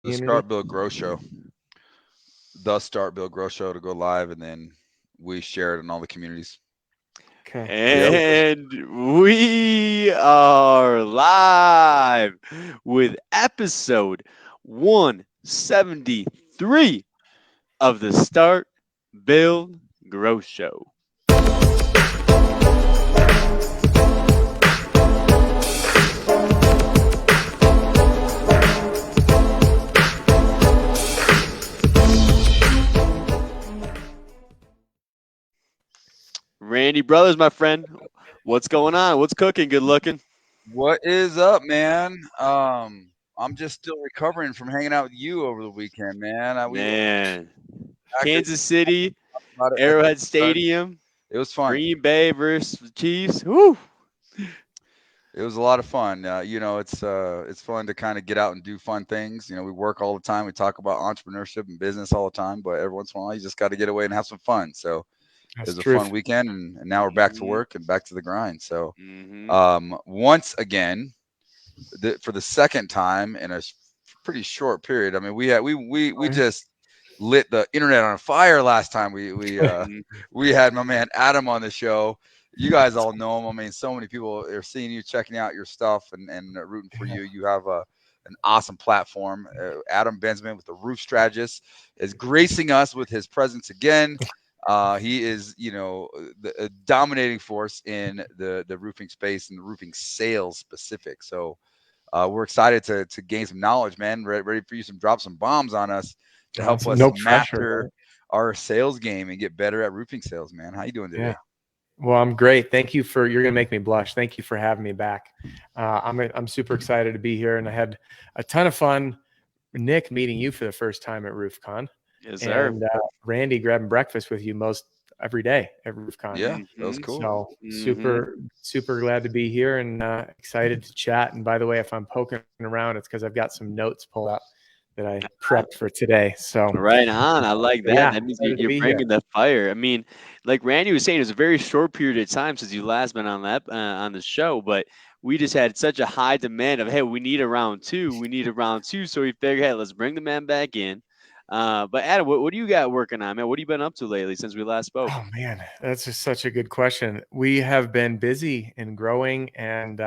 The community. Start Build Grow Show. The Start Build Grow Show to go live, and then we share it in all the communities. Okay. Yep. And we are live with episode 173 of the Start, Build, Grow Show. Randy Brothers, my friend, what's going on? What's cooking? Good looking. What is up, man? I'm just still recovering from hanging out with you over the weekend, man. We Man, back Kansas City, about it. Arrowhead Stadium, It was fun. Green Bay versus the Chiefs. Woo! It was a lot of fun. It's fun to kind of get out and do fun things. We work all the time. We talk about entrepreneurship and business all the time, but every once in a while, you just got to get away and have some fun. So it That's was a fun truth. weekend, and now we're back to hmm work and back to the grind. So hmm once again, for the second time in a pretty short period. I mean, we just lit the internet on fire last time. hmm We had my man Adam on the show. You guys all know him. I mean, so many people are seeing you, checking out your stuff, and rooting for you. You have an awesome platform. Adam Benjamin with the Roof Strategist is gracing us with his presence again. He is, a dominating force in the roofing space and the roofing sales specific. So we're excited to gain some knowledge, man. Ready for you to drop some bombs on us to help us No pressure, master man. our sales game and get better at roofing sales, man. How you doing Yeah. today? Well, I'm great. Thank you for, you're going to make me blush. Thank you for having me back. I'm super excited to be here, and I had a ton of fun, Nick, meeting you for the first time at RoofCon, Yes, sir. and Randy grabbing breakfast with you most every day at RoofCon. Yeah, that was hmm cool. So hmm super glad to be here, and excited to chat. And by the way, if I'm poking around, it's because I've got some notes pulled up that I prepped for today. So Right on. I like that. yeah, That means excited to you're be here. bringing the fire. I mean, like Randy was saying, it was a very short period of time since you last been on the show, but we just had such a high demand of, hey, we need a round two. We need a round two. So we figured, hey, let's bring the man back in. But Adam, what do you got working on, man? What have you been up to lately since we last spoke? Oh man, that's just such a good question. We have been busy and growing, and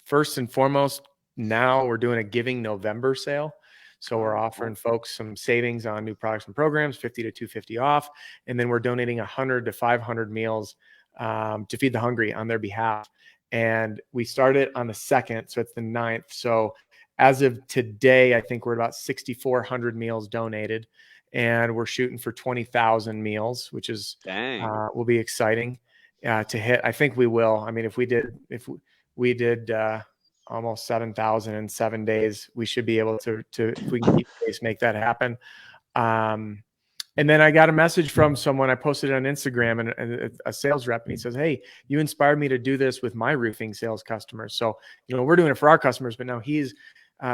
first and foremost, now we're doing a Giving November sale. So we're Oh, offering cool. folks some savings on new products and programs, 50 to 250 off, and then we're donating 100 to 500 meals to feed the hungry on their behalf. And we started on the 2nd, so it's the 9th. So as of today, I think we're about 6,400 meals donated, and we're shooting for 20,000 meals, which is Dang. will be exciting to hit. I think we will. I mean, if we did almost 7,000 in 7 days, we should be able to if we can keep pace, make that happen. Um, and then I got a message from someone. I posted it on Instagram, and a sales rep, and he says, "Hey, you inspired me to do this with my roofing sales customers. So, we're doing it for our customers, but now he's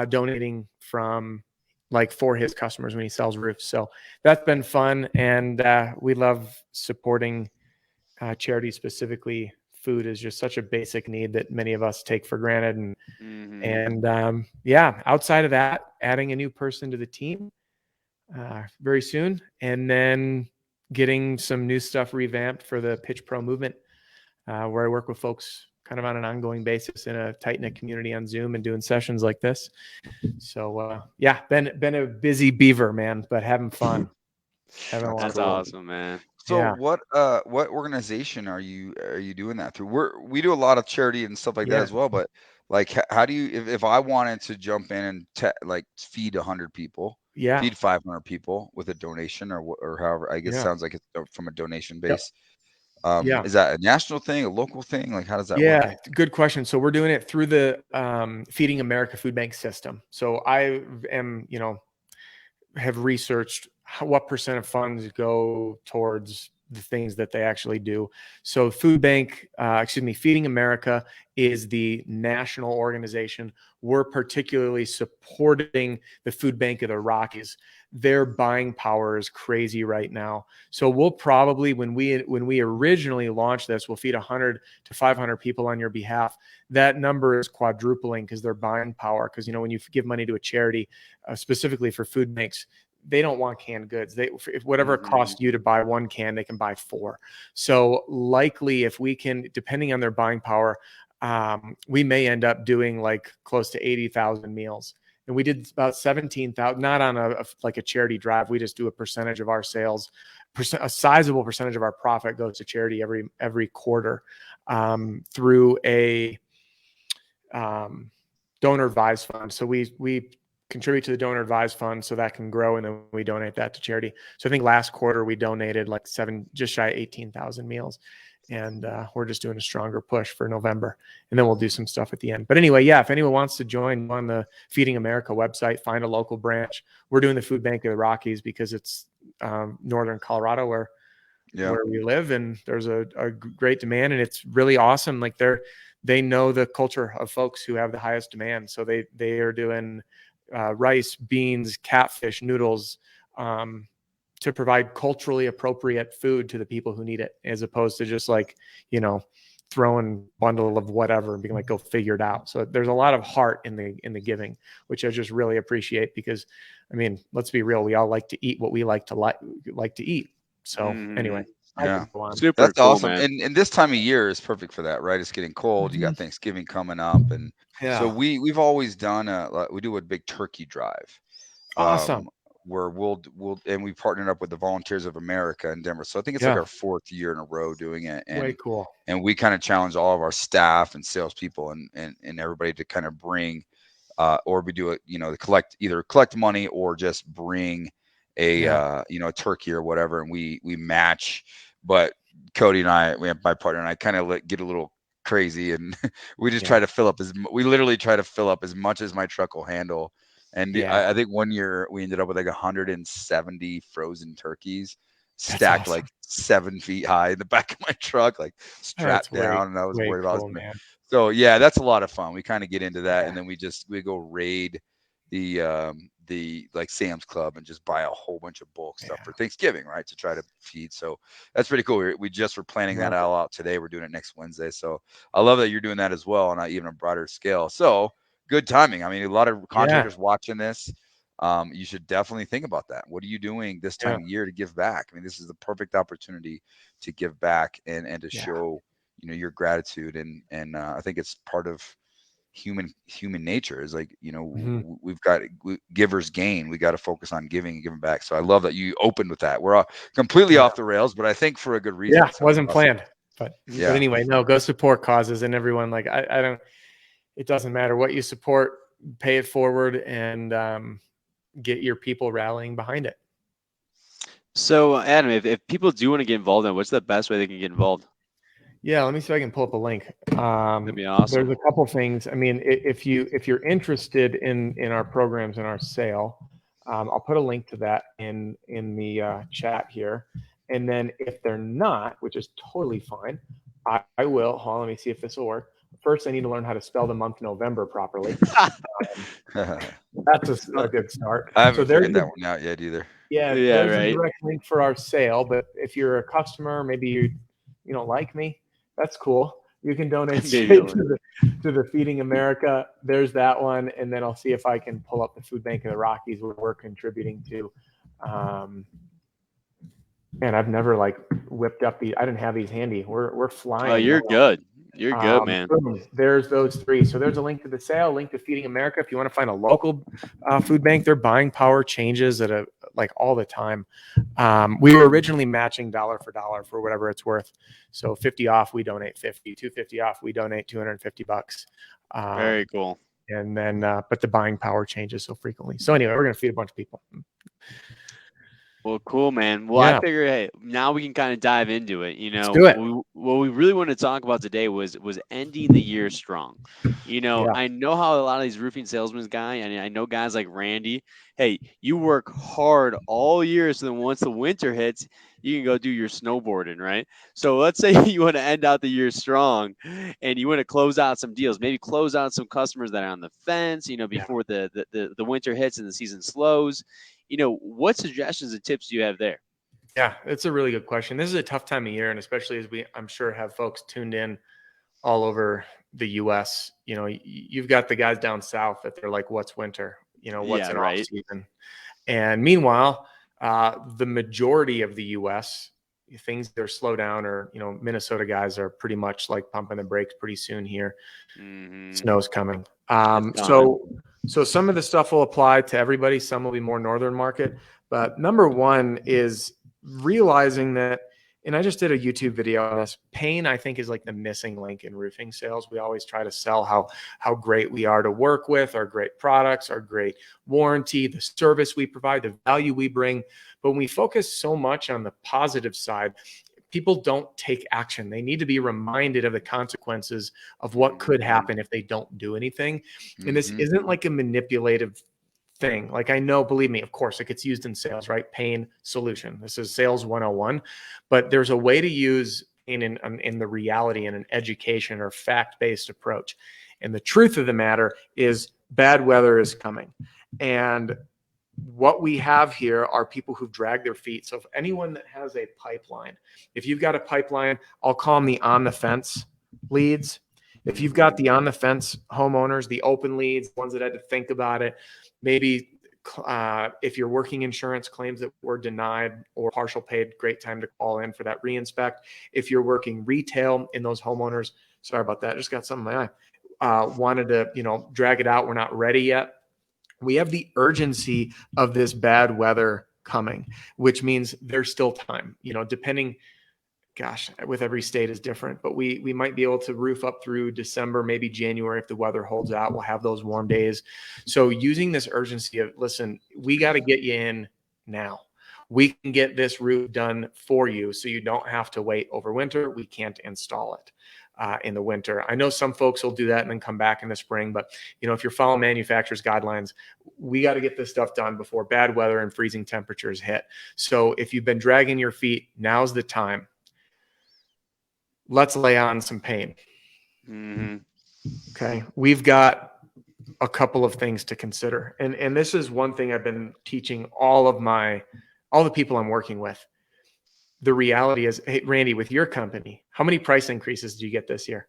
donating from like for his customers when he sells roofs. So that's been fun, and we love supporting charities. Specifically, food is just such a basic need that many of us take for granted, and hmm and yeah, outside of that, adding a new person to the team very soon, and then getting some new stuff revamped for the Pitch Pro movement, where I work with folks kind of on an ongoing basis in a tight knit community on Zoom and doing sessions like this. So yeah, been a busy beaver, man, but having fun, having a That's lot of That's cool. fun. awesome, man. So Yeah, what organization are you doing that through? We do a lot of charity and stuff like that yeah, as well, but like how do you if I wanted to jump in and like feed 100 people, yeah, feed 500 people with a donation or however, I guess yeah, sounds like it's from a donation yep, base. yeah. Is that a national thing, a local thing? Like how does that work? Yeah, good question. So we're doing it through the Feeding America Food Bank system. So I am, have researched what percent of funds go towards the things that they actually do. So Feeding America is the national organization. We're particularly supporting the Food Bank of the Rockies. Their buying power is crazy right now. So we'll probably, when we originally launched this, we'll feed 100 to 500 people on your behalf. That number is quadrupling because their buying power. Because when you give money to a charity, specifically for food banks, they don't want canned goods. If whatever it costs you to buy 1 can, they can buy 4. So likely, if we can, depending on their buying power, we may end up doing like close to 80,000 meals. And we did about 17,000, not on a charity drive. We just do a percentage of our sales, a sizable percentage of our profit goes to charity every quarter through a donor advised fund. So we contribute to the donor advised fund so that can grow, and then we donate that to charity. So I think last quarter we donated like just shy of 18,000 meals. And we're just doing a stronger push for November, and then we'll do some stuff at the end. But anyway, yeah, if anyone wants to join on the Feeding America website, find a local branch. We're doing the Food Bank of the Rockies because it's northern Colorado where we live, and there's a great demand, and it's really awesome. Like they know the culture of folks who have the highest demand, so they are doing rice, beans, catfish, noodles, to provide culturally appropriate food to the people who need it, as opposed to just throwing bundle of whatever and being like, go figure it out. So there's a lot of heart in the giving, which I just really appreciate, because let's be real. We all like to eat what we like to eat. So anyway, yeah, super that's cool, awesome. man. And this time of year is perfect for that, right? It's getting cold. You got Thanksgiving coming up. And so we've always done we do a big turkey drive. Awesome. Where and we partnered up with the Volunteers of America in Denver. So I think it's like our 4th year in a row doing it. And, way cool. And we kind of challenge all of our staff and salespeople and everybody to kind of bring, or we do it, either collect money or just bring a turkey or whatever. And we match, but Cody and my partner and I kind of get a little crazy, and we just try to fill up we literally try to fill up as much as my truck will handle. And I think one year we ended up with like 170 frozen turkeys stacked like 7 feet high in the back of my truck, like strapped down. And I was worried about it. So yeah, that's a lot of fun. We kind of get into that, and then we go raid the like Sam's Club and just buy a whole bunch of bulk stuff for Thanksgiving, right? To try to feed. So that's pretty cool. We just were planning that all out today. We're doing it next Wednesday. So I love that you're doing that as well, on even a broader scale. So good timing. A lot of contractors watching this. You should definitely think about that. What are you doing this time of year to give back? This is the perfect opportunity to give back and to show, your gratitude. And I think it's part of human nature is like, we've got givers gain. We got to focus on giving and giving back. So I love that you opened with that. We're completely off the rails, but I think for a good reason. Yeah, wasn't planned. But anyway, no, go support causes, and everyone, like, I don't, it doesn't matter what you support, pay it forward, and get your people rallying behind it. So Adam, if people do want to get involved in it, what's the best way they can get involved? Yeah, let me see if I can pull up a link. That'd be awesome. There's a couple things. If you're interested in our programs and our sale, I'll put a link to that in the chat here. And then if they're not, which is totally fine, I will. Hold on, let me see if this will work. First, I need to learn how to spell the month November properly. That's a good start. I haven't figured that one out yet either. Yeah, there's a direct link for our sale. But if you're a customer, maybe you don't like me, that's cool. You can donate straight to the Feeding America. There's that one, and then I'll see if I can pull up the Food Bank of the Rockies, where we're contributing to. Man, I've never whipped up I didn't have these handy. We're flying. Oh, you're good. You're good, man. Boom. There's those 3. So there's a link to the sale, link to Feeding America. If you want to find a local food bank, their buying power changes at all the time. We were originally matching dollar for dollar for whatever it's worth. So 50 off, we donate 50. 250 off, we donate $250. Very cool. And then, but the buying power changes so frequently. So anyway, we're going to feed a bunch of people. Well, cool, man. Well, I Yeah. figure, hey, now we can kind of dive into it. Let's do it. What we really want to talk about today was ending the year strong. Yeah. I know how a lot of these roofing salesmen guy, and I know guys like Randy. Hey, you work hard all year, so then once the winter hits, you can go do your snowboarding, right? So let's say you want to end out the year strong, and you want to close out some deals, maybe close out some customers that are on the fence, Yeah. before the winter hits and the season slows. What suggestions and tips do you have there? Yeah, it's a really good question. This is a tough time of year, and especially as I'm sure, have folks tuned in all over the U.S. You've got the guys down south that they're like, "What's winter? What's Yeah, an off right. season?" And meanwhile, the majority of the U.S. things they're slow down, or Minnesota guys are pretty much like pumping the brakes pretty soon here. Mm-hmm. Snow's coming. It's So some of the stuff will apply to everybody. Some will be more northern market. But number one is realizing that, and I just did a YouTube video on this. Pain, I think, is like the missing link in roofing sales. We always try to sell how great we are to work with, our great products, our great warranty, the service we provide, the value we bring. But when we focus so much on the positive side, people don't take action. They need to be reminded of the consequences of what could happen if they don't do anything. And this isn't like a manipulative thing. Like, I know, believe me, of course, it gets used in sales, right? Pain solution. This is sales 101, but there's a way to use pain in the reality in an education or fact-based approach. And the truth of the matter is bad weather is coming. And what we have here are people who've dragged their feet. So if anyone that has a pipeline, if you've got a pipeline, I'll call them the on the fence leads. If you've got the on the fence homeowners, the open leads, ones that had to think about it, maybe if you're working insurance claims that were denied or partial paid, great time to call in for that reinspect. If you're working retail in those homeowners, sorry about that, just got something in my eye, wanted to drag it out, we're not ready yet. We have the urgency of this bad weather coming, which means there's still time, depending, gosh, with every state is different, but we might be able to roof up through December, maybe January. If the weather holds out, we'll have those warm days. So using this urgency of, listen, we got to get you in now. We can get this roof done for you so you don't have to wait over winter. We can't install it in the winter. I know some folks will do that and then come back in the spring, but if you're following manufacturer's guidelines, we got to get this stuff done before bad weather and freezing temperatures hit. So if you've been dragging your feet, now's the time. Let's lay on some pain. Okay. We've got a couple of things to consider. And this is one thing I've been teaching all the people I'm working with. The reality is, hey, Randy, with your company, how many price increases do you get this year?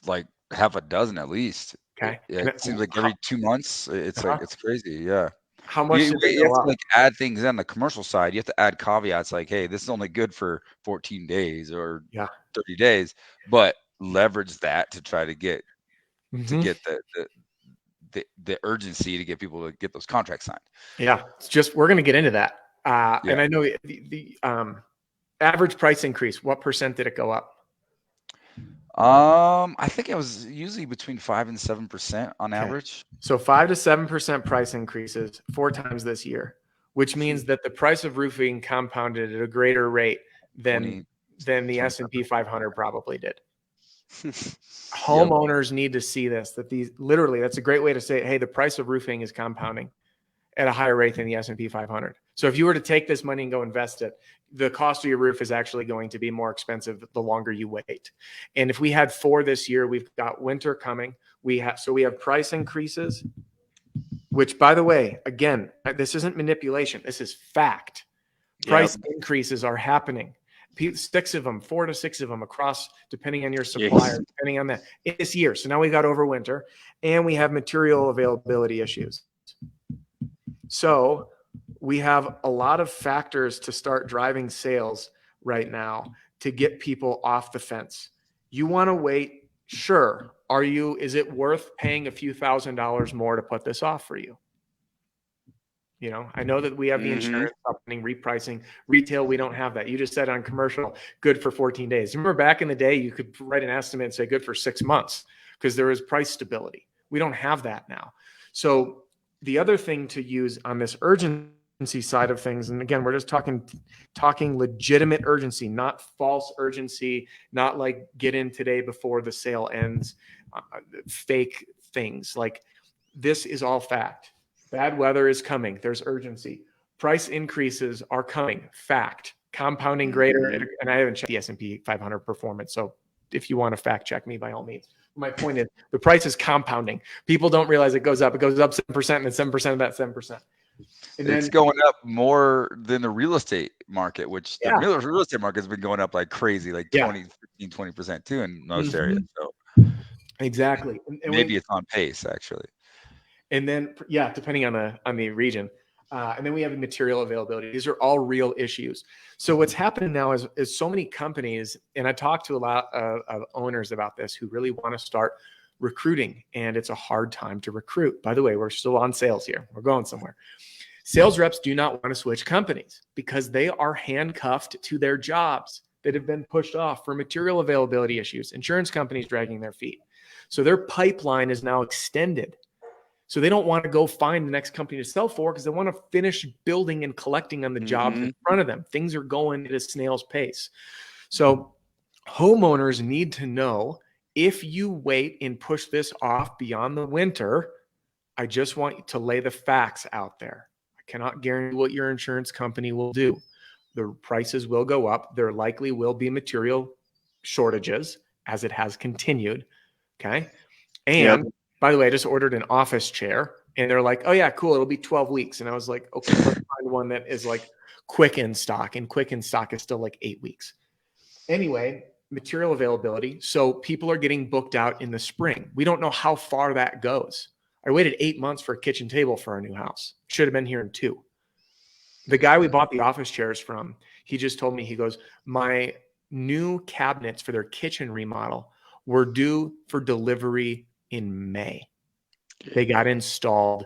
Like half a dozen at least. Okay. It seems like every 2 months. It's like, it's crazy. Yeah. How much You did they have go to up? like add things on the commercial side. You have to add caveats like, hey, this is only good for 14 days or 30 days, but leverage that to try to get the urgency to get people to get those contracts signed. Yeah, we're going to get into that. And I know the average price increase, what % did it go up? I think it was usually between 5 and 7% on average. So 5 to 7% price increases 4 times this year, which means that the price of roofing compounded at a greater rate than the S&P 500 probably did. Homeowners need to see this, that's a great way to say, hey, the price of roofing is compounding at a higher rate than the S&P 500. So if you were to take this money and go invest it, the cost of your roof is actually going to be more expensive the longer you wait. And if we had 4 this year, we've got winter coming. We have price increases, which, by the way, again, this isn't manipulation. This is fact. Price increases are happening. 6 of them, 4 to 6 of them across, depending on your supplier, depending on that this year. So now we got over winter and we have material availability issues. So we have a lot of factors to start driving sales right now to get people off the fence. You want to wait? Sure. Is it worth paying a few $1,000s more to put this off for you? I know that we have the insurance happening, repricing. Retail, we don't have that. You just said on commercial, good for 14 days. Remember back in the day, you could write an estimate and say good for 6 months because there is price stability. We don't have that now. So the other thing to use on this urgency urgency side of things. And again, we're just talking legitimate urgency, not false urgency, not like get in today before the sale ends, fake things. Like this is all fact. Bad weather is coming. There's urgency. Price increases are coming. Fact. Compounding greater. And I haven't checked the S&P 500 performance. So if you want to fact check me, by all means. My point is the price is compounding. People don't realize it goes up. It goes up 7% and it's 7% of that 7%. And then, it's going up more than the real estate market, which the real estate market has been going up like crazy, like 20% too in most areas. So exactly. And maybe it's on pace actually. And then, depending on the region. And then we have material availability. These are all real issues. So what's happening now is so many companies, and I talked to a lot of owners about this who really want to start recruiting, and it's a hard time to recruit. By the way, we're still on sales here. We're going somewhere. Sales reps do not want to switch companies because they are handcuffed to their jobs that have been pushed off for material availability issues, insurance companies dragging their feet. So their pipeline is now extended. So they don't want to go find the next company to sell for because they want to finish building and collecting on the jobs in front of them. Things are going at a snail's pace. So homeowners need to know, if you wait and push this off beyond the winter, I just want you to lay the facts out there. I cannot guarantee what your insurance company will do. The prices will go up. There likely will be material shortages as it has continued. Okay. And by the way, I just ordered an office chair and they're like, oh yeah, cool. It'll be 12 weeks. And I was like, okay, let's find one that is like quick in stock, and quick in stock is still like 8 weeks. Anyway, material availability. So people are getting booked out in the spring. We don't know how far that goes. I waited 8 months for a kitchen table for our new house. Should have been here in 2. The guy we bought the office chairs from, he just told me, he goes, my new cabinets for their kitchen remodel were due for delivery in May. They got installed.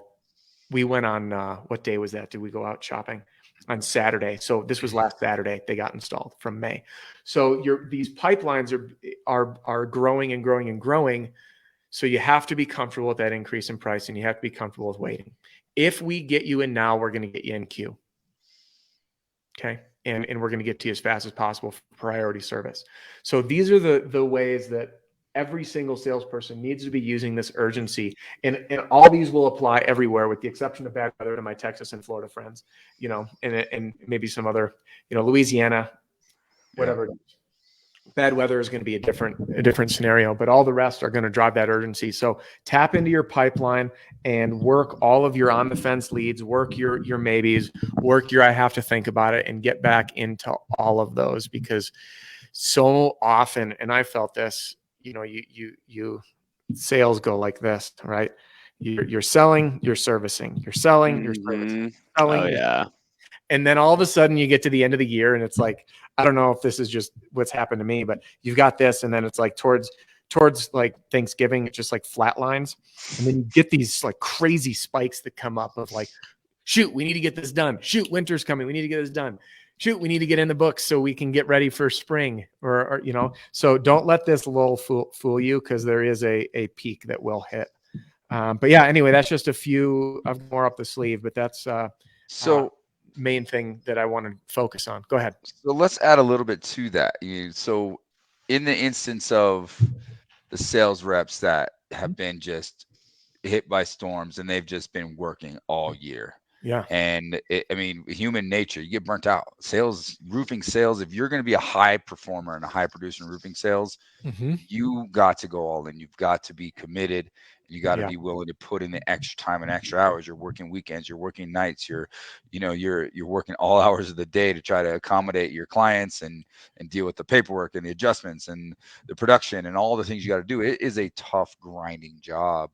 We went on, what day was that? Did we go out shopping? On Saturday. So this was last Saturday. They got installed from May. So these pipelines are growing and growing and growing. So you have to be comfortable with that increase in price, and you have to be comfortable with waiting. If we get you in now, we're going to get you in queue. Okay. And we're going to get to you as fast as possible for priority service. So these are the ways that every single salesperson needs to be using this urgency. And all these will apply everywhere, with the exception of bad weather to my Texas and Florida friends, and maybe some other, Louisiana, whatever. Bad weather is going to be a different scenario, but all the rest are going to drive that urgency. So tap into your pipeline and work all of your on the fence leads, work your maybes, work your I have to think about it, and get back into all of those, because so often, and I felt this, you sales go like this, right? You're selling, you're servicing, you're selling, you're servicing, selling. Oh yeah. And then all of a sudden you get to the end of the year and it's like, I don't know if this is just what's happened to me, but you've got this, and then it's like towards like Thanksgiving, it's just like flat lines. And then you get these like crazy spikes that come up of like, shoot, we need to get this done. Shoot, winter's coming. We need to get this done. Shoot, we need to get in the books so we can get ready for spring, or so don't let this lull fool you, because there is a peak that will hit. But yeah, anyway, that's just a few of more up the sleeve, but that's main thing that I want to focus on. Go ahead. So let's add a little bit to that. So in the instance of the sales reps that have been just hit by storms and they've just been working all year. Yeah. And human nature, you get burnt out. Roofing sales, if you're going to be a high performer and a high producer in roofing sales, you got to go all in. You've got to be committed. You got to be willing to put in the extra time and extra hours. You're working weekends, you're working nights, you're working all hours of the day to try to accommodate your clients and deal with the paperwork and the adjustments and the production and all the things you got to do. It is a tough, grinding job.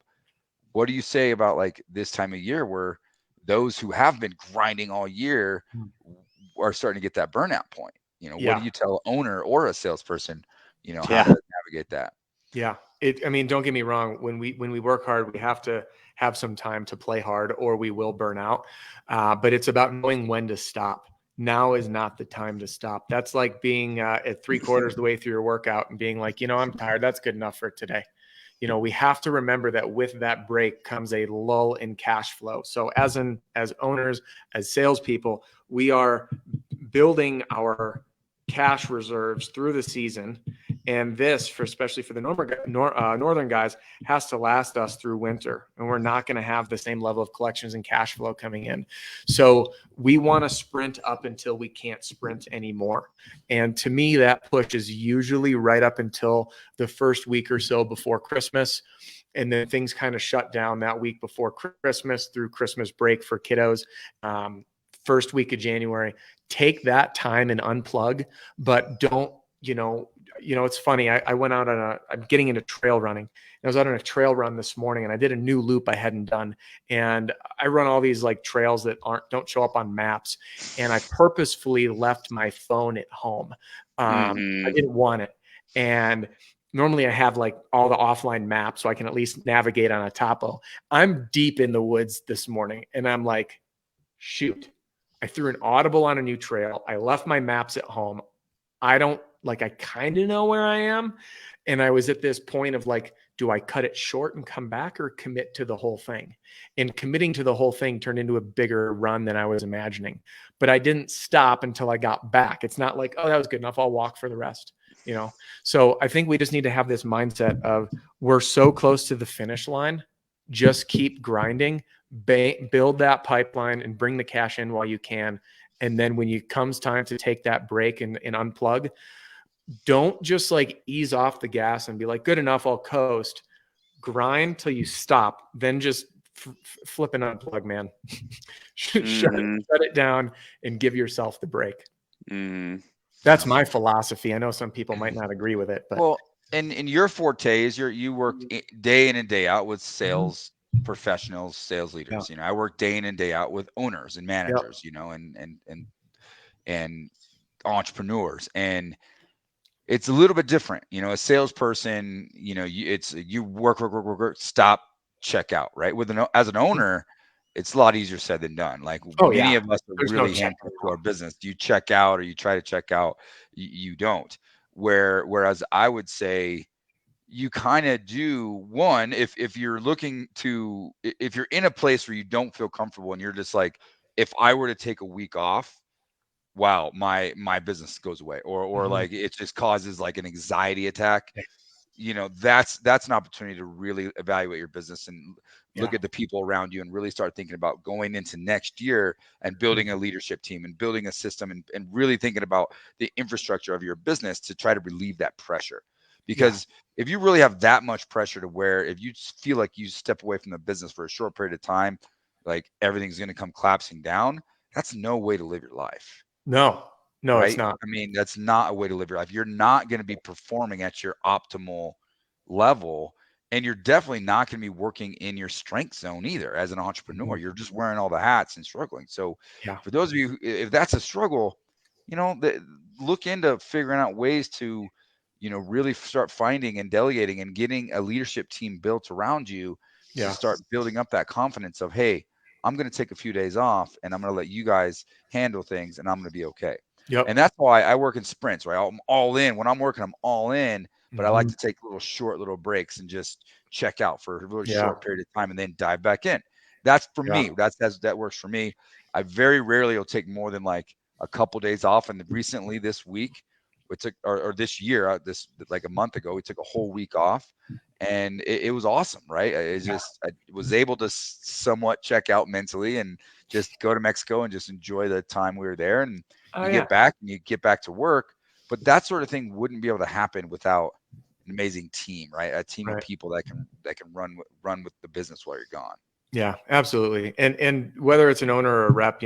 What do you say about like this time of year where those who have been grinding all year are starting to get that burnout point? What do you tell an owner or a salesperson, how to navigate that? Yeah. Don't get me wrong. When we work hard, we have to have some time to play hard, or we will burn out. But it's about knowing when to stop. Now is not the time to stop. That's like being at 3/4 the way through your workout and being like, I'm tired. That's good enough for today. we have to remember that with that break comes a lull in cash flow. So as owners, as salespeople, we are building our cash reserves through the season. And this, especially for the northern guys, has to last us through winter. And we're not going to have the same level of collections and cash flow coming in. So we want to sprint up until we can't sprint anymore. And to me, that push is usually right up until the first week or so before Christmas. And then things kind of shut down that week before Christmas through Christmas break for kiddos. First week of January, take that time and unplug, but don't, it's funny. I went out I'm getting into trail running. I was out on a trail run this morning and I did a new loop I hadn't done. And I run all these like trails that don't show up on maps. And I purposefully left my phone at home. I didn't want it. And normally I have like all the offline maps so I can at least navigate on a topo. I'm deep in the woods this morning and I'm like, shoot, I threw an audible on a new trail. I left my maps at home. I kind of know where I am. And I was at this point of like, do I cut it short and come back or commit to the whole thing? And committing to the whole thing turned into a bigger run than I was imagining. But I didn't stop until I got back. It's not like, oh, that was good enough, I'll walk for the rest. So I think we just need to have this mindset of we're so close to the finish line. Just keep grinding, build that pipeline and bring the cash in while you can. And then when it comes time to take that break and unplug, don't just like ease off the gas and be like, good enough, I'll coast. Grind till you stop. Then just flip and unplug, man. shut it down and give yourself the break. That's my philosophy. I know some people might not agree with it, but and your forte is you work day in and day out with sales professionals, sales leaders. I work day in and day out with owners and managers, and entrepreneurs. And it's a little bit different. A salesperson, you work, stop, check out, right? As an owner, it's a lot easier said than done. Like many of us are really handful to our business. You check out or you try to check out, you don't. Whereas I would say you kind of do one, if you're in a place where you don't feel comfortable and you're just like, if I were to take a week off, wow, my business goes away, or like it just causes like an anxiety attack. That's an opportunity to really evaluate your business and look at the people around you and really start thinking about going into next year and building a leadership team and building a system and really thinking about the infrastructure of your business to try to relieve that pressure. Because if you really have that much pressure to where if you feel like you step away from the business for a short period of time, like everything's going to come collapsing down, that's no way to live your life. No, right? It's not. I mean, that's not a way to live your life. You're not going to be performing at your optimal level, and you're definitely not going to be working in your strength zone either. As an entrepreneur, you're just wearing all the hats and struggling. So for those of you, if that's a struggle, look into figuring out ways to, really start finding and delegating and getting a leadership team built around you to start building up that confidence of, hey, I'm going to take a few days off and I'm going to let you guys handle things and I'm going to be okay. And that's why I work in sprints, right? I'm all in. When I'm working, I'm all in, but I like to take little breaks and just check out for a really short period of time and then dive back in. That's for me. That works for me. I very rarely will take more than like a couple days off. And recently this week, we took, or this year, like a month ago, we took a whole week off. And it was awesome, right? I was able to somewhat check out mentally and just go to Mexico and just enjoy the time we were there. And get back and you get back to work. But that sort of thing wouldn't be able to happen without an amazing team, right? A team of people that can run with the business while you're gone. Yeah, absolutely. And whether it's an owner or a rep,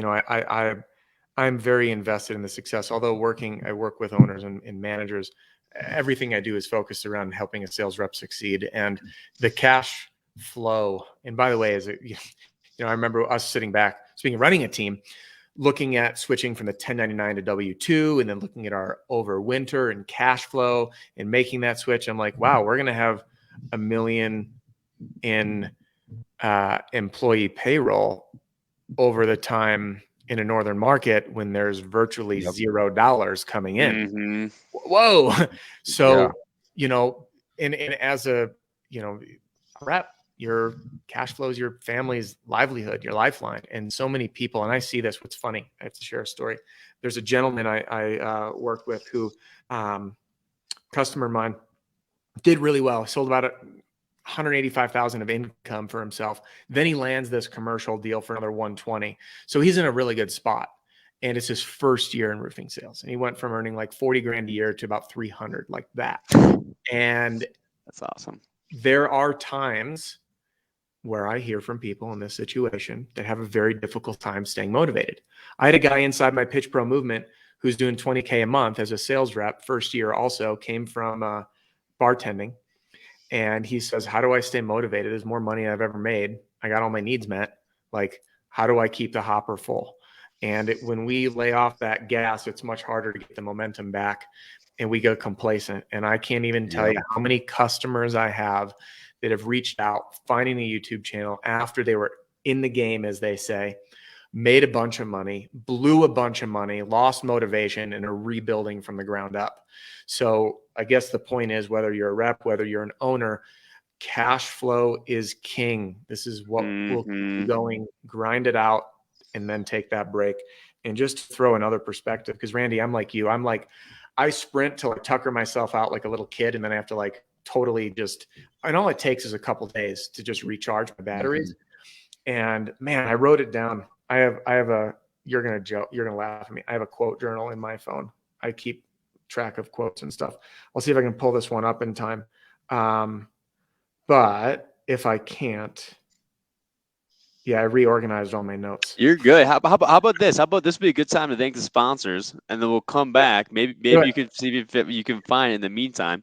I'm very invested in the success. Although I work with owners and managers. Everything I do is focused around helping a sales rep succeed, and the cash flow. And by the way, I remember us sitting back, speaking of running a team, looking at switching from the 1099 to W-2, and then looking at our over winter and cash flow and making that switch. I'm like, wow, we're going to have $1 million in employee payroll over the time in a northern market when there's virtually $0 coming in. Whoa. So, and as a, a rep, your cash flow is your family's livelihood, your lifeline. And so many people, and I see this, what's funny, I have to share a story. There's a gentleman I worked with who, customer of mine, did really well. Sold about 185,000 of income for himself. Then he lands this commercial deal for another 120. So he's in a really good spot. And it's his first year in roofing sales. And he went from earning like 40 grand a year to about 300, like that. And that's awesome. There are times where I hear from people in this situation that have a very difficult time staying motivated. I had a guy inside my Pitch Pro movement who's doing 20K a month as a sales rep, first year also, came from bartending. And he says, how do I stay motivated? There's more money I've ever made. I got all my needs met. Like, how do I keep the hopper full? And when we lay off that gas, it's much harder to get the momentum back and we go complacent. And I can't even tell you how many customers I have that have reached out, finding the YouTube channel after they were in the game, as they say, made a bunch of money, blew a bunch of money, lost motivation, and are rebuilding from the ground up. So I guess the point is, whether you're a rep, whether you're an owner, cash flow is king. This is what will keep going. Grind it out and then take that break. And just to throw another perspective, because Randy, I'm like you. I'm like, I sprint till I tucker myself out like a little kid, and then I have to like totally just, and all it takes is a couple days to just recharge my batteries. And man, I wrote it down. I have a, you're going to joke, you're going to laugh at me. I have a quote journal in my phone. I keep track of quotes and stuff. I'll see if I can pull this one up in time. But if I can't, I reorganized all my notes. You're good. How about this? How about this be a good time to thank the sponsors, and then we'll come back. Maybe you can see if you can find it in the meantime.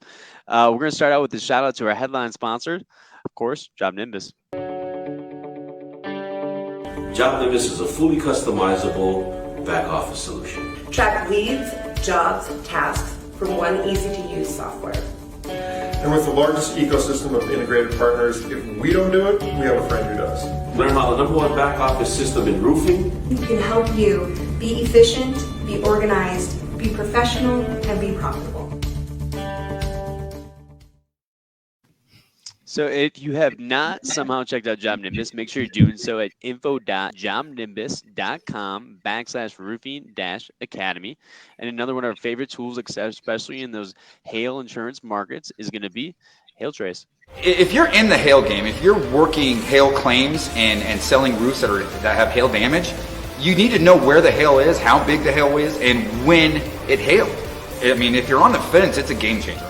We're going to start out with a shout out to our headline sponsor, of course, Job Nimbus. Job Nimbus is a fully customizable back office solution. Track leads, jobs, tasks from one easy-to-use software. And with the largest ecosystem of integrated partners, if we don't do it, we have a friend who does. Learn how the #1 back office system in roofing can help you be efficient, be organized, be professional, and be profitable. So if you have not somehow checked out Job Nimbus, make sure you're doing so at info.jobnimbus.com/roofing-academy. And another one of our favorite tools, especially in those hail insurance markets, is going to be Hail Trace. If you're in the hail game, if you're working hail claims and selling roofs that have hail damage, you need to know where the hail is, how big the hail is, and when it hailed. I mean, if you're on the fence, it's a game changer.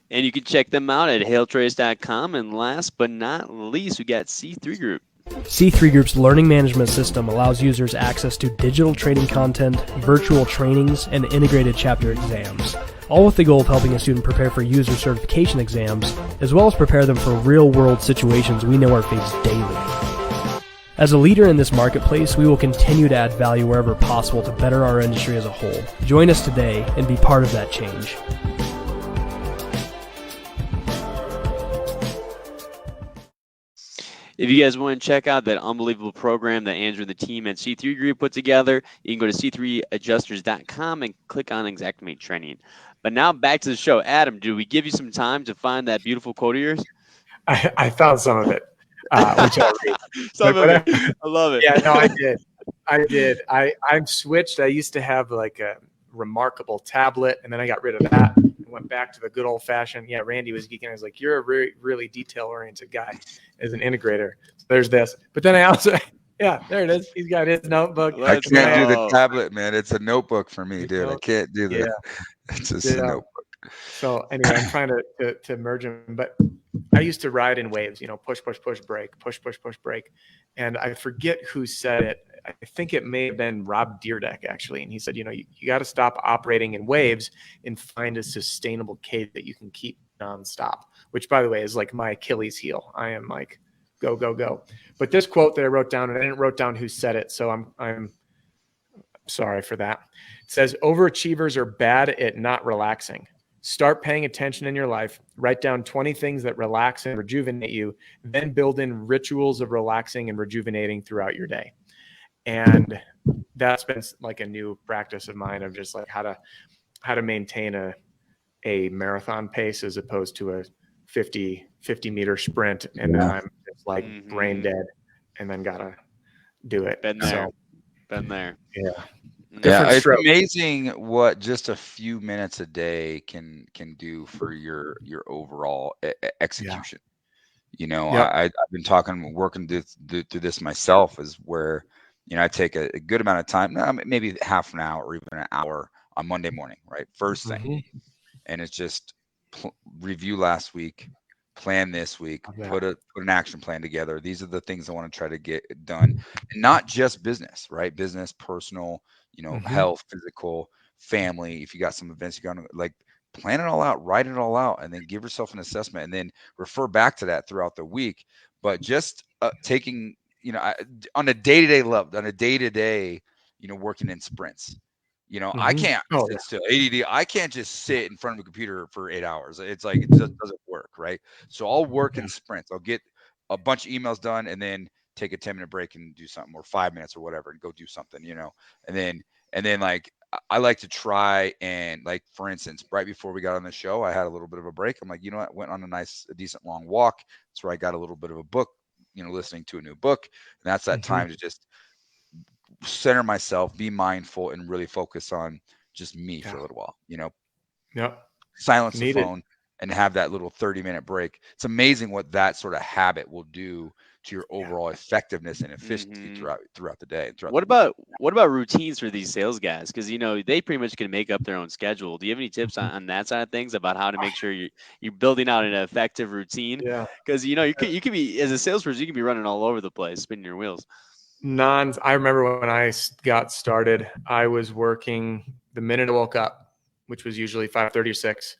And you can check them out at hailtrace.com. And last but not least, we got C3 Group. C3 Group's learning management system allows users access to digital training content, virtual trainings, and integrated chapter exams, all with the goal of helping a student prepare for user certification exams, as well as prepare them for real-world situations we know are faced daily. As a leader in this marketplace, we will continue to add value wherever possible to better our industry as a whole. Join us today and be part of that change. If you guys want to check out that unbelievable program that Andrew and the team at C3 Group put together, you can go to c3adjusters.com and click on Xactimate Training. But now back to the show. Adam, did we give you some time to find that beautiful quote of yours? I found some of it, which I'll read. I love it. Yeah, no, I did. I'm switched. I used to have like a remarkable tablet, and then I got rid of that. Went back to the good old fashioned. Yeah, Randy was geeking. I was like, you're a really, really detail oriented guy as an integrator. So there's this. But then I also, there it is. He's got his notebook. I can't do the tablet, man. It's a notebook for me, dude. I can't do that. It's just a notebook. So anyway, I'm trying to merge them. But I used to ride in waves, push, push, push, break, push, push, push, break. And I forget who said it. I think it may have been Rob Deerdeck, actually. And he said, you got to stop operating in waves and find a sustainable cadence that you can keep nonstop, which, by the way, is like my Achilles heel. I am like, go, go, go. But this quote that I wrote down, and I didn't wrote down who said it, so I'm sorry for that. It says, overachievers are bad at not relaxing. Start paying attention in your life. Write down 20 things that relax and rejuvenate you, then build in rituals of relaxing and rejuvenating throughout your day. And that's been like a new practice of mine of just like how to maintain a marathon pace as opposed to a 50 meter sprint. And then I'm just like brain dead and then gotta do it. Been there. Been there. Yeah. Yeah, Different it's strokes. amazing what just a few minutes a day can do for your overall execution. You know, Yep. I've been working through this myself, is where, you know, I take a good amount of time, maybe half an hour or even an hour on Monday morning, right? First thing. And it's just review last week, plan this week, put an action plan together. These are the things I want to try to get done, and not just business, right? Business, personal, you know, health, physical, family. If you got some events you're going to, like, plan it all out, write it all out, and then give yourself an assessment, and then refer back to that throughout the week. But just taking, you know, on a day-to-day level, you know, working in sprints. You know, I can't sit still. ADD. I can't just sit in front of a computer for 8 hours. It's like, it just doesn't work, right? So I'll work in sprints. I'll get a bunch of emails done and then take a 10-minute break and do something, or 5 minutes or whatever, and go do something, you know. And then like, I like to try and, like, for instance, right before we got on the show, I had a little bit of a break. I'm like, you know what? Went on a decent long walk. That's where I got a little bit of a book, you know, listening to a new book. And that's that time to just center myself, be mindful, and really focus on just me for a little while, you know. Silence the phone and have that little 30-minute break. It's amazing what that sort of habit will do to your overall effectiveness and efficiency throughout the day. What about routines for these sales guys? Because, you know, they pretty much can make up their own schedule. Do you have any tips on that side of things about how to make sure you're building out an effective routine? Because, you know, you can be, as a salesperson, you can be running all over the place, spinning your wheels. I remember when I got started, I was working the minute I woke up, which was usually 5:30 or 6,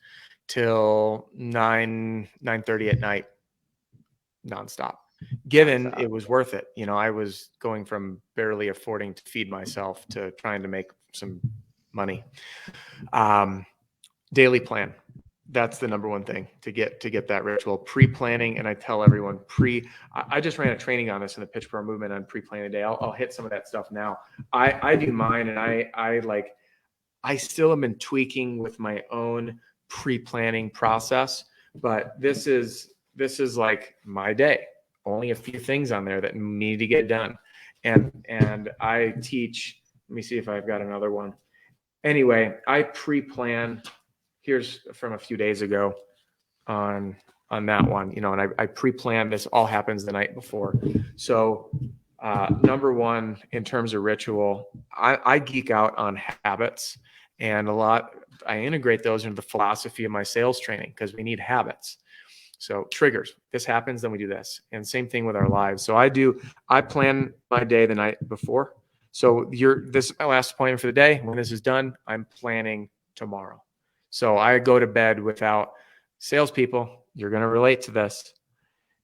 till 9:30 at night, nonstop. Given it was worth it. You know, I was going from barely affording to feed myself to trying to make some money. Daily plan. That's the number one thing to get that ritual. Pre-planning, and I tell everyone I just ran a training on this in the Pitch Pro movement on pre-planning day. I'll hit some of that stuff now. I do mine, and I still have been tweaking with my own pre-planning process, but this is like my day. Only a few things on there that need to get done. And I teach, let me see if I've got another one. Anyway, I pre-plan. Here's from a few days ago on that one, you know, and I pre-plan. This all happens the night before. So number one, in terms of ritual, I geek out on habits, and I integrate those into the philosophy of my sales training, because we need habits. So triggers, this happens, then we do this. And same thing with our lives. So I plan my day the night before. So this is my last appointment for the day. When this is done, I'm planning tomorrow. So I go to bed without, salespeople, you're going to relate to this,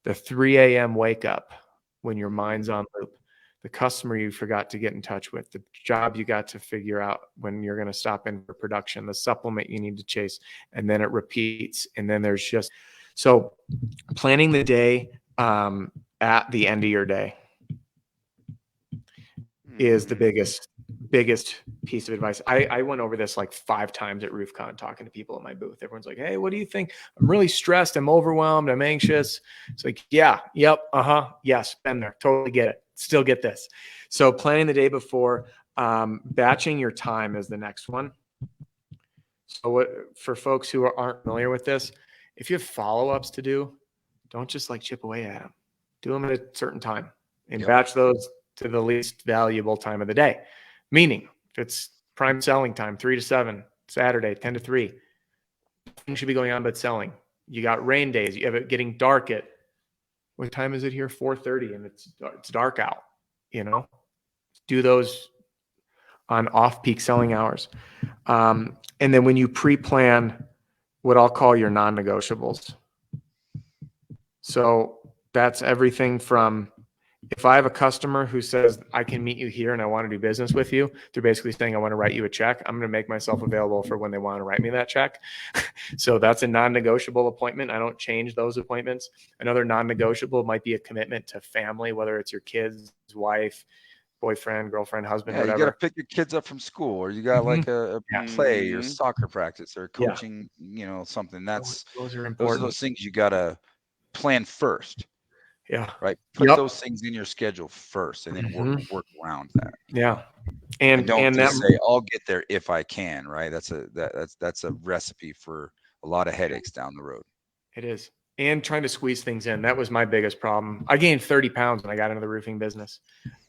the 3 a.m. wake up when your mind's on loop, the customer you forgot to get in touch with, the job you got to figure out when you're going to stop in for production, the supplement you need to chase, and then it repeats. And then there's just, so planning the day at the end of your day is the biggest piece of advice. I went over this like 5 times at RoofCon talking to people at my booth. Everyone's like, hey, what do you think? I'm really stressed. I'm overwhelmed. I'm anxious. It's like, yeah, yep, yes, been there. Totally get it. Still get this. So planning the day before, batching your time is the next one. So for folks who aren't familiar with this, if you have follow-ups to do, don't just like chip away at them. Do them at a certain time and batch those to the least valuable time of the day. Meaning, if it's prime selling time, 3 to 7, Saturday, 10 to 3, nothing should be going on but selling. You got rain days. You have it getting dark at, what time is it here? 4:30, and it's dark out, you know? Do those on off-peak selling hours. And then when you pre-plan what I'll call your non-negotiables. So that's everything from, if I have a customer who says, I can meet you here and I want to do business with you, they're basically saying, I want to write you a check. I'm going to make myself available for when they want to write me that check. So that's a non-negotiable appointment. I don't change those appointments. Another non-negotiable might be a commitment to family, whether it's your kids, wife, boyfriend, girlfriend, husband, Yeah, you got whatever. to pick your kids up from school, or you got like a play or Mhm. soccer practice or Yeah. coaching, something. Those are Those are important. those things you got to plan first, Yeah. right? Put Yep. those things in your schedule first, and then work around that. Yeah. And don't And just that, say, "I'll get there if I can," right? That's a recipe for a lot of headaches down the road. it is. And trying to squeeze things in. That was my biggest problem. I gained 30 pounds when I got into the roofing business.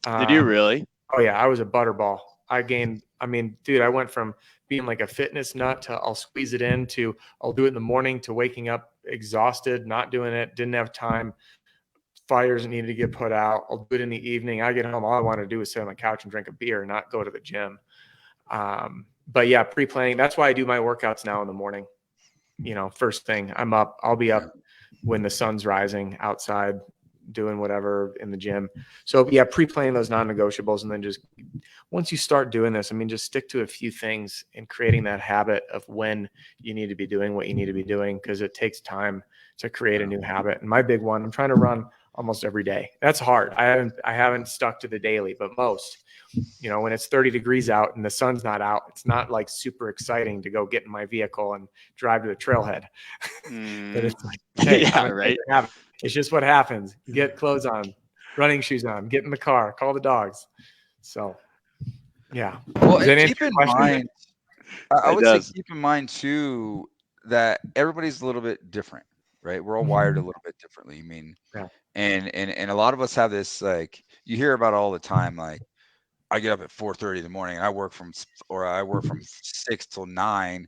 Did you really? Oh yeah, I was a butterball. Dude, I went from being like a fitness nut to I'll squeeze it in to I'll do it in the morning to waking up exhausted, not doing it, didn't have time. Fires needed to get put out. I'll do it in the evening. I get home, all I want to do is sit on the couch and drink a beer, not go to the gym. But yeah, pre-planning. That's why I do my workouts now in the morning. First thing, I'm up. I'll be up when the sun's rising outside, doing whatever in the gym. So yeah, pre-planning those non-negotiables, and then just once you start doing this, just stick to a few things and creating that habit of when you need to be doing what you need to be doing, because it takes time to create a new habit. And my big one, I'm trying to run almost every day. That's hard. I haven't stuck to the daily, but most, when it's 30 degrees out and the sun's not out, it's not like super exciting to go get in my vehicle and drive to the trailhead. But it's like, hey, Yeah, right. it's just what happens. Get clothes on, running shoes on, get in the car, call the dogs. So, yeah. Well, Does that and answer keep your in question? mind, I It would say does. keep in mind too that everybody's a little bit different, right? We're all wired a little bit differently. Yeah. And a lot of us have this, like, you hear about all the time, like, I get up at 4:30 in the morning and I work from 6 till 9.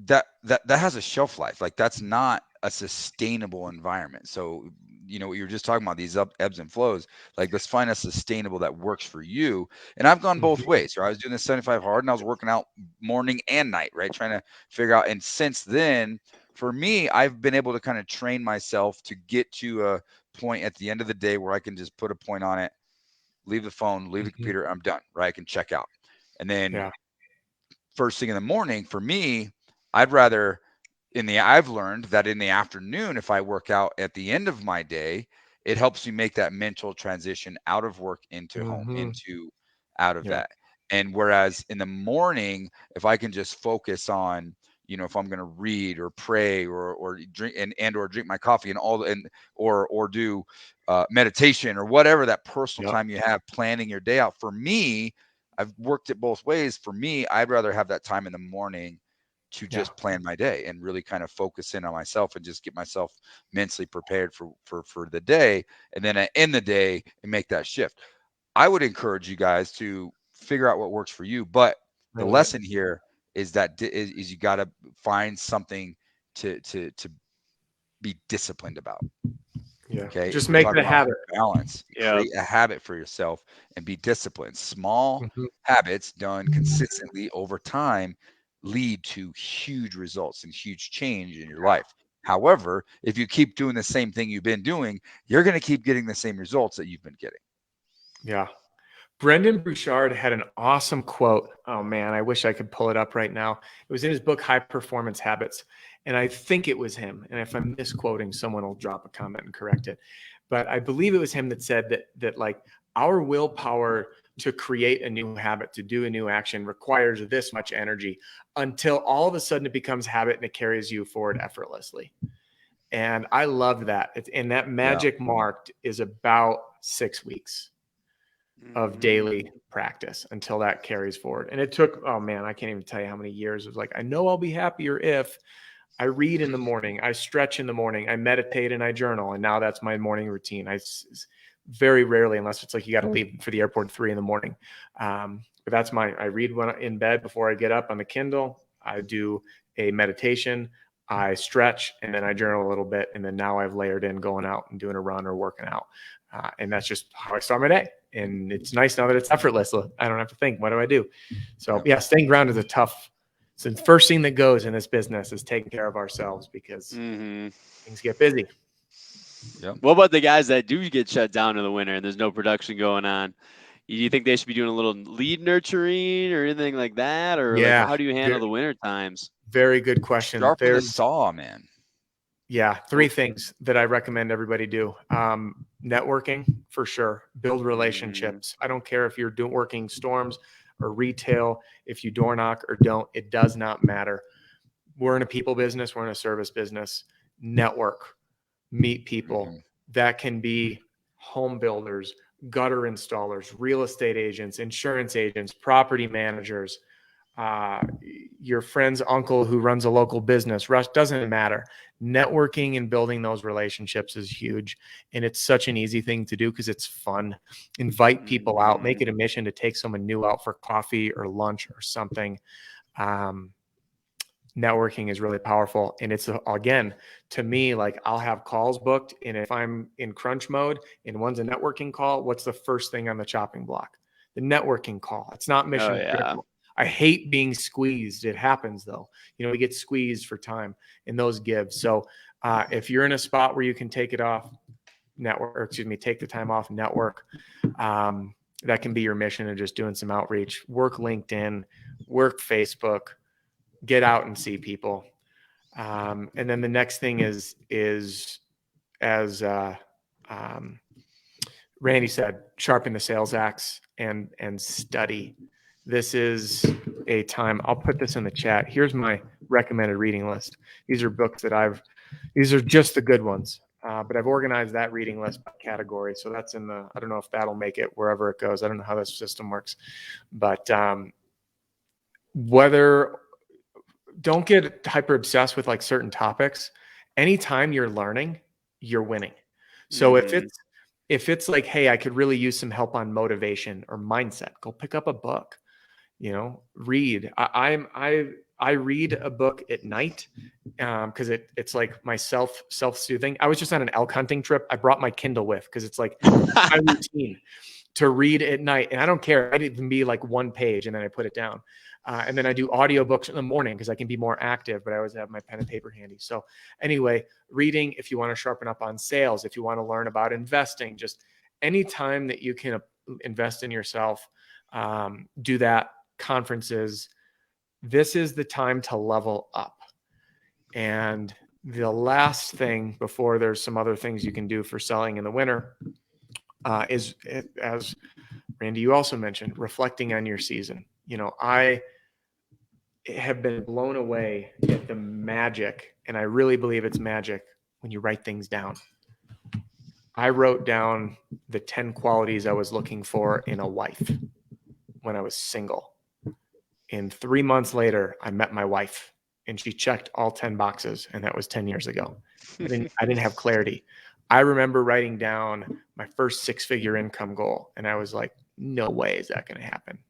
That has a shelf life. Like, that's not a sustainable environment. So, what you were just talking about, these ebbs and flows, like, let's find a sustainable that works for you. And I've gone both ways. Right? I was doing this 75 hard and I was working out morning and night, right? Trying to figure out. And since then, for me, I've been able to kind of train myself to get to a point at the end of the day where I can just put a point on it, leave the phone, leave the computer, I'm done, right? I can check out. And then first thing in the morning, for me, I've learned that in the afternoon, if I work out at the end of my day, it helps me make that mental transition out of work into home, out of that. And whereas in the morning, if I can just focus on, if I'm going to read or pray or drink or drink my coffee or do meditation or whatever that personal time you have planning your day out. For me, I've worked it both ways. For me, I'd rather have that time in the morning to just plan my day and really kind of focus in on myself and just get myself mentally prepared for the day. And then end the day and make that shift. I would encourage you guys to figure out what works for you. But the lesson here is that is you got to find something to be disciplined about. Yeah. Okay. Just make it a habit. Balance. Create a habit for yourself and be disciplined. Small habits done consistently over time lead to huge results and huge change in your life. However, if you keep doing the same thing you've been doing, you're going to keep getting the same results that you've been getting. Yeah. Brendan Bouchard had an awesome quote. Oh man, I wish I could pull it up right now. It was in his book, High Performance Habits. And I think it was him. And if I'm misquoting, someone will drop a comment and correct it. But I believe it was him that said that like our willpower to create a new habit, to do a new action requires this much energy until all of a sudden it becomes habit and it carries you forward effortlessly. And I love that. And that magic mark is about 6 weeks of daily practice until that carries forward. And it took, oh man, I can't even tell you how many years. It was like, I know I'll be happier if I read in the morning, I stretch in the morning, I meditate and I journal. And now that's my morning routine. I very rarely, unless it's like you got to leave for the airport at 3 a.m. But that's I read when in bed before I get up on the Kindle. I do a meditation, I stretch, and then I journal a little bit. And then now I've layered in going out and doing a run or working out. And that's just how I start my day. And it's nice now that it's effortless. I don't have to think, what do I do? So yeah, staying grounded is so the first thing that goes in this business is taking care of ourselves because things get busy. Yep. What about the guys that do get shut down in the winter and there's no production going on? Do you think they should be doing a little lead nurturing or anything like that? Or like, how do you handle the winter times? Very good question. Sharpen the saw, man. Yeah. 3 things that I recommend everybody do. networking for sure. Build relationships. I don't care if you're working storms or retail, if you door knock or don't, it does not matter. We're in a people business. We're in a service business. Network, meet people. That can be home builders, gutter installers, real estate agents, insurance agents, property managers, your friend's uncle who runs a local business. Rush, doesn't matter. Networking and building those relationships is huge. And it's such an easy thing to do because it's fun. Invite people out, make it a mission to take someone new out for coffee or lunch or something. Networking is really powerful. And it's, again, to me, like I'll have calls booked. And if I'm in crunch mode and one's a networking call, what's the first thing on the chopping block? The networking call. It's not mission critical. I hate being squeezed. It happens though. You know, we get squeezed for time and those give. So if you're in a spot where you can take it off, take the time off, network, that can be your mission of just doing some outreach, work LinkedIn, work Facebook, get out and see people. And then the next thing is as Randy said, sharpen the sales axe and study. This is a time, I'll put this in the chat. Here's my recommended reading list. These are books that these are just the good ones, but I've organized that reading list by category. So that's in I don't know if that'll make it wherever it goes. I don't know how this system works, but don't get hyper obsessed with like certain topics. Anytime you're learning, you're winning. So if it's like, hey, I could really use some help on motivation or mindset, go pick up a book, read. I read a book at night because it's like my self-soothing. I was just on an elk hunting trip. I brought my Kindle with because it's like my routine to read at night. And I don't care. I'd even be like one page and then I put it down. And then I do audiobooks in the morning because I can be more active, but I always have my pen and paper handy. So anyway, reading, if you want to sharpen up on sales, if you want to learn about investing, just any time that you can invest in yourself, do that. Conferences, this is the time to level up. And the last thing before there's some other things you can do for selling in the winter is, as Randy, you also mentioned, reflecting on your season. I have been blown away at the magic, and I really believe it's magic when you write things down. I wrote down the 10 qualities I was looking for in a wife when I was single. And 3 months later, I met my wife and she checked all 10 boxes. And that was 10 years ago. I didn't have clarity. I remember writing down my first 6-figure income goal. And I was like, no way is that going to happen.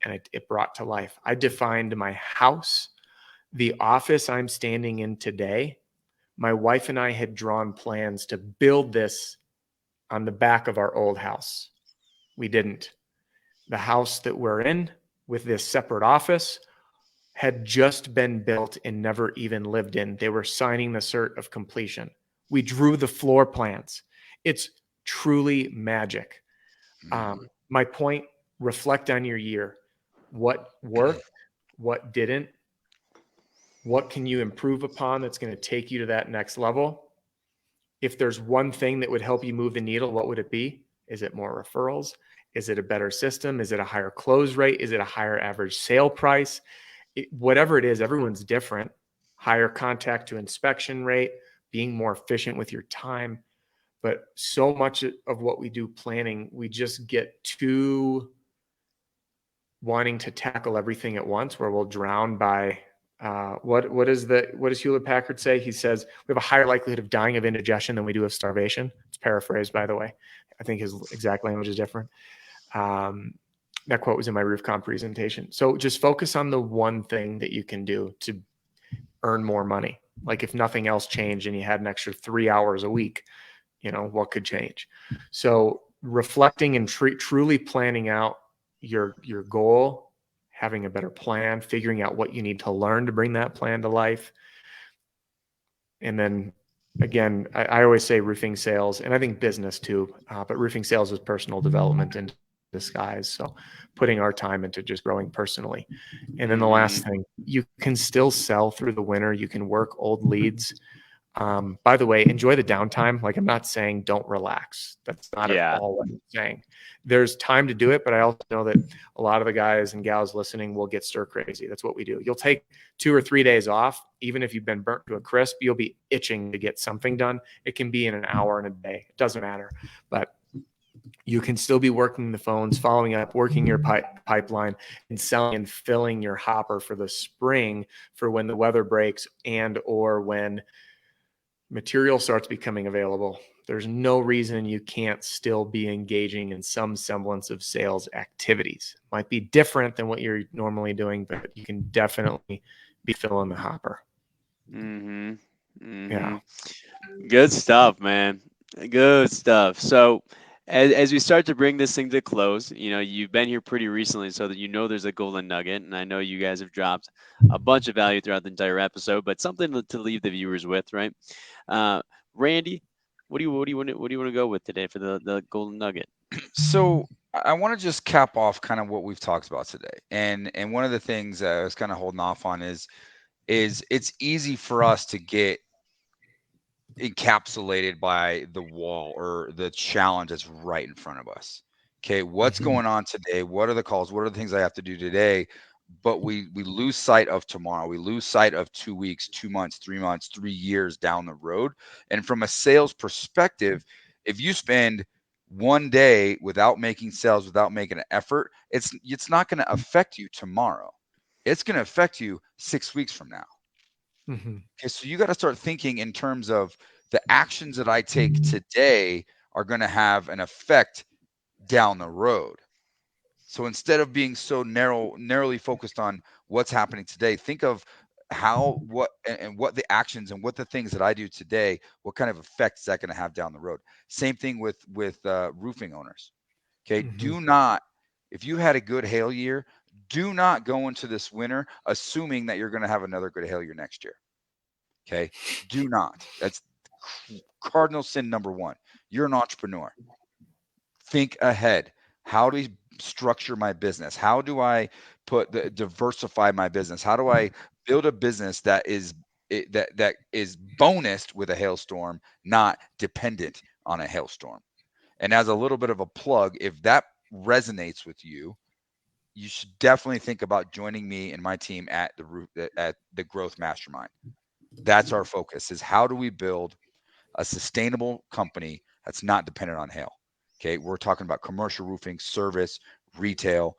And it brought to life. I defined my house, the office I'm standing in today. My wife and I had drawn plans to build this on the back of our old house. We didn't. The house that we're in with this separate office had just been built and never even lived in. They were signing the cert of completion. We drew the floor plans. It's truly magic. My point, reflect on your year. What worked? What didn't? What can you improve upon that's going to take you to that next level? If there's one thing that would help you move the needle, what would it be? Is it more referrals? Is it a better system? Is it a higher close rate? Is it a higher average sale price? Whatever it is, everyone's different. Higher contact to inspection rate, being more efficient with your time. But so much of what we do planning, we just get too wanting to tackle everything at once where we'll drown by what does Hewlett Packard say? He says we have a higher likelihood of dying of indigestion than we do of starvation. It's paraphrased, by the way. I think his exact language is different. That quote was in my RoofCon presentation. So just focus on the one thing that you can do to earn more money. Like if nothing else changed and you had an extra 3 hours a week, what could change? So reflecting and truly planning out your goal, having a better plan, figuring out what you need to learn to bring that plan to life. And then again, I always say roofing sales, and I think business too, but roofing sales is personal development in disguise. So putting our time into just growing personally. And then the last thing, you can still sell through the winter. You can work old leads. By the way, enjoy the downtime. Like, I'm not saying don't relax. That's not Yeah. at all what I'm saying. There's time to do it, but I also know that a lot of the guys and gals listening will get stir crazy. That's what we do. You'll take 2 or 3 days off. Even if you've been burnt to a crisp, you'll be itching to get something done. It can be in an hour and a day. It doesn't matter. But you can still be working the phones, following up, working your pipeline, and selling and filling your hopper for the spring, for when the weather breaks and or when material starts becoming available. There's no reason you can't still be engaging in some semblance of sales activities. Might be different than what you're normally doing, but you can definitely be filling the hopper. Mm-hmm. Mm-hmm. Yeah. Good stuff, man. Good stuff. So as we start to bring this thing to close, you know, you've been here pretty recently, so that you know there's a golden nugget, and I know you guys have dropped a bunch of value throughout the entire episode, but something to leave the viewers with, right? Randy, what do you want to go with today for the golden nugget? So I want to just cap off kind of what we've talked about today, and one of the things I was kind of holding off on is it's easy for us to get encapsulated by the wall or the challenge that's right in front of us. Okay, what's going on today? What are the calls? What are the things I have to do today? But we lose sight of tomorrow. We lose sight of 2 weeks, 2 months, 3 months, 3 years down the road. And from a sales perspective, if you spend one day without making sales, without making an effort, it's not going to affect you tomorrow. It's going to affect you 6 weeks from now. Okay, so you got to start thinking in terms of the actions that I take today are going to have an effect down the road. So instead of being so narrowly focused on what's happening today, think of what the actions and what the things that I do today, what kind of effect is that going to have down the road? Same thing with roofing owners. Okay, do not, if you had a good hail year, do not go into this winter assuming that you're going to have another good hail year next year. Okay, do not. That's cardinal sin number one. You're an entrepreneur. Think ahead. How do you structure my business? How do I diversify my business? How do I build a business that is bonused with a hailstorm, not dependent on a hailstorm? And as a little bit of a plug, if that resonates with you, you should definitely think about joining me and my team at the Growth Mastermind. That's our focus, is how do we build a sustainable company that's not dependent on hail? Okay, we're talking about commercial roofing, service, retail,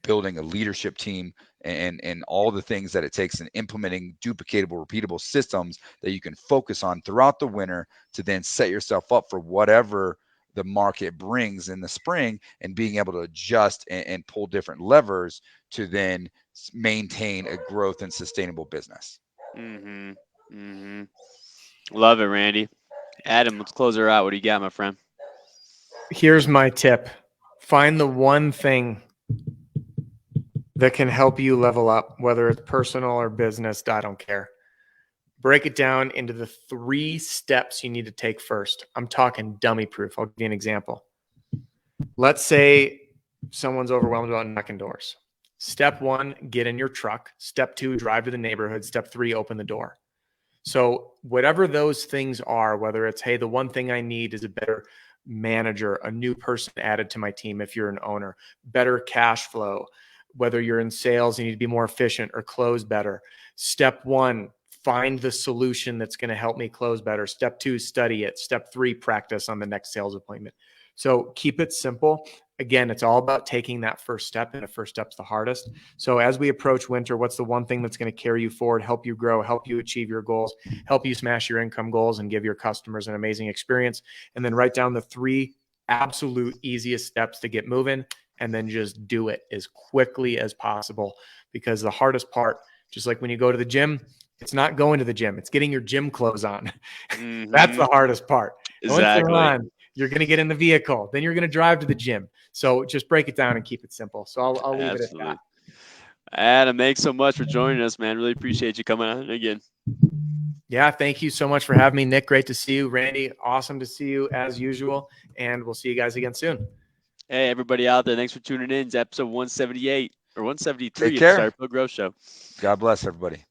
building a leadership team, and all the things that it takes in implementing duplicatable, repeatable systems that you can focus on throughout the winter to then set yourself up for whatever the market brings in the spring, and being able to adjust and pull different levers to then maintain a growth and sustainable business. Love it, Randy. Adam, let's close her out. What do you got, my friend? Here's my tip. Find the one thing that can help you level up, whether it's personal or business, I don't care. Break it down into the 3 steps you need to take first. I'm talking dummy proof. I'll give you an example. Let's say someone's overwhelmed about knocking doors. Step 1, get in your truck. Step 2, drive to the neighborhood. Step 3, open the door. So whatever those things are, whether it's, hey, the one thing I need is a better manager, a new person added to my team if you're an owner, better cash flow, whether you're in sales, you need to be more efficient or close better. Step 1, find the solution that's going to help me close better. Step 2, study it. Step 3, practice on the next sales appointment. So keep it simple. Again, it's all about taking that first step, and the first step's the hardest. So as we approach winter, what's the one thing that's going to carry you forward, help you grow, help you achieve your goals, help you smash your income goals, and give your customers an amazing experience? And then write down the 3 absolute easiest steps to get moving, and then just do it as quickly as possible. Because the hardest part, just like when you go to the gym, it's not going to the gym, it's getting your gym clothes on. That's the hardest part. Exactly. Once you're on, you're going to get in the vehicle, then you're going to drive to the gym. So just break it down and keep it simple. So I'll leave it at that. Adam, thanks so much for joining us, man. Really appreciate you coming on again. Yeah, thank you so much for having me, Nick. Great to see you. Randy, awesome to see you as usual. And we'll see you guys again soon. Hey, everybody out there, thanks for tuning in. It's episode 178 or 173 Take of care. the Starter Pro Growth Show. God bless everybody.